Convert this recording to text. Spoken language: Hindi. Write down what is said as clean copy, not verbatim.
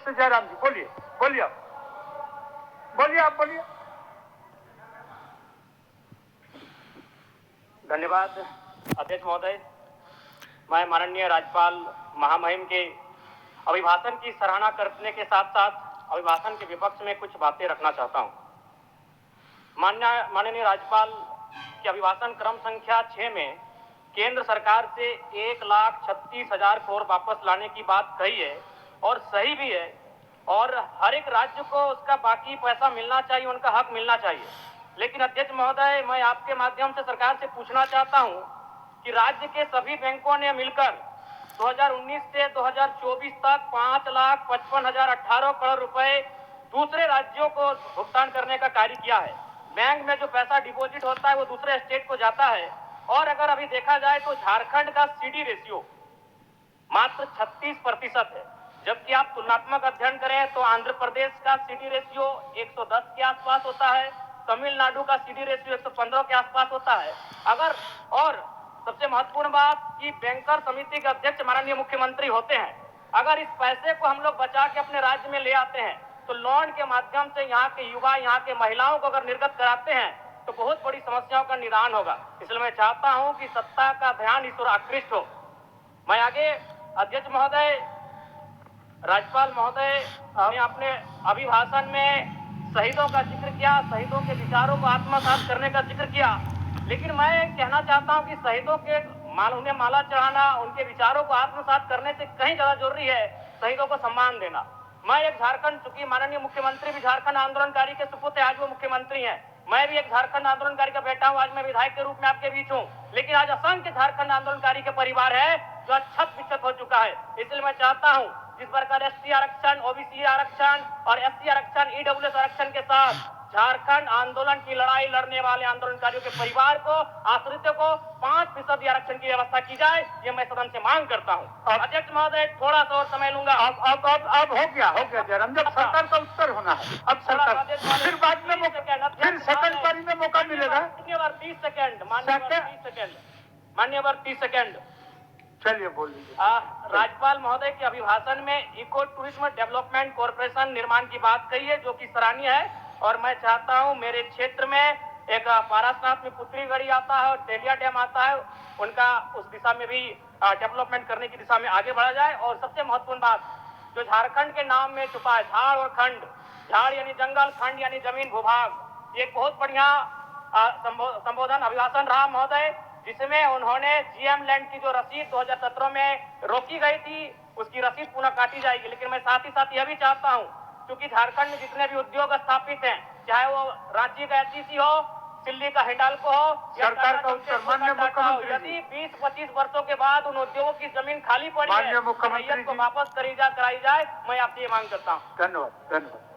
से जयराम जी बोलिए, बोलिए आप, बोलिए आप, बोलिए। धन्यवाद अध्यक्ष महोदय। मैं माननीय राज्यपाल महामहिम के अभिभाषण की सराहना करने के साथ साथ अभिभाषण के विपक्ष में कुछ बातें रखना चाहता हूं। माननीय राज्यपाल के अभिभाषण क्रम संख्या 6 में केंद्र सरकार से 1,36,000 करोड़ वापस लाने की बात कही है और सही भी है, और हर एक राज्य को उसका बाकी पैसा मिलना चाहिए, उनका हक मिलना चाहिए। लेकिन अध्यक्ष महोदय, मैं आपके माध्यम से सरकार से पूछना चाहता हूं कि राज्य के सभी बैंकों ने मिलकर 2019 से 2024 तक 5,55,018 करोड़ रुपए दूसरे राज्यों को भुगतान करने का कार्य किया है। बैंक में जो पैसा डिपॉजिट होता है वो दूसरे स्टेट को जाता है, और अगर अभी देखा जाए तो झारखंड का सीडी रेशियो मात्र 36% है, जबकि आप तुलनात्मक अध्ययन करें तो आंध्र प्रदेश का सीडी रेशियो 110 के आसपास होता है, तमिलनाडु का सीडी रेशियो 115 के आसपास होता है। और सबसे महत्वपूर्ण बात कि बैंकर समिति के अध्यक्ष माननीय मुख्यमंत्री होते हैं। अगर इस पैसे को हम लोग बचा के अपने राज्य में ले आते हैं तो लोन के माध्यम से यहाँ के युवा, यहाँ के महिलाओं को अगर निर्गत कराते हैं तो बहुत बड़ी समस्याओं का निदान होगा। इसलिए मैं चाहता हूं कि सत्ता का ध्यान इस ओर आकृष्ट हो। मैं आगे अध्यक्ष महोदय, राज्यपाल महोदय ने अपने अभिभाषण में शहीदों का जिक्र किया, शहीदों के विचारों को आत्मसात करने का जिक्र किया, लेकिन मैं कहना चाहता हूं कि शहीदों के उन्हें माला चढ़ाना, उनके विचारों को आत्मसात करने से कहीं ज्यादा जरूरी है शहीदों को सम्मान देना। मैं एक झारखंड, चूंकि माननीय मुख्यमंत्री भी झारखंड आंदोलनकारी के सुपुत्र आज वो मुख्यमंत्री हैं, मैं भी एक झारखंड आंदोलनकारी का बेटा हूं, आज मैं विधायक के रूप में आपके बीच हूं, लेकिन आज असंख्य झारखंड आंदोलनकारी के परिवार है जो अक्षत विक्षत हो चुका है। इसलिए मैं चाहता हूं जिस प्रकार एसटी आरक्षण, ओबीसी आरक्षण और एससी आरक्षण, ईडब्ल्यूएस आरक्षण के साथ झारखंड आंदोलन की लड़ाई लड़ने वाले आंदोलनकारियों के परिवार को, आश्रितों को 5% आरक्षण की व्यवस्था की जाए, ये मैं सदन से मांग करता हूं। अध्यक्ष महोदय, थोड़ा सा और समय लूंगा। अब हो गया जयराम, जब सरकार का उत्तर होना है, अब सरकार फिर बाद में फिर सेकंड पारी में मौका मिलेगा। मान्यवर 30 सेकंड, मान्यवर 30 सेकंड। चलिए बोलिए। राज्यपाल महोदय के अभिभाषण में इको टूरिज्म डेवलपमेंट कॉर्पोरेशन निर्माण की बात कही है, जो कि सराहनीय है, और मैं चाहता हूं मेरे क्षेत्र में एक पारासनाथ में पुतरीगढ़ी आता है और तेलिया डैम आता है, उनका उस दिशा में भी डेवलपमेंट करने की दिशा में आगे बढ़ा जाए। और सबसे महत्वपूर्ण बात जो झारखंड के नाम में छुपा है, झाड़ और खंड, झाड़ यानी जंगल, खंड यानी जमीन भूभाग, एक बहुत बढ़िया संबोधन अभिभाषण रहा महोदय, जिसमें उन्होंने जीएम लैंड की जो रसीद 2017 में रोकी गई थी उसकी रसीद पुनः काटी जाएगी। लेकिन मैं साथ ही साथ यह भी चाहता हूं, क्योंकि झारखंड में जितने भी उद्योग स्थापित हैं, चाहे वो रांची का एचईसी हो, दिल्ली का हिंडाल्को हो, सरकार का उत्तर माननीय मुख्यमंत्री, यदि 20-25 वर्षों के बाद उन उद्योगों की जमीन खाली पड़ी है, मुख्यमंत्री को वापस कराई जाए, मैं आपसे ये मांग करता हूँ। धन्यवाद, धन्यवाद।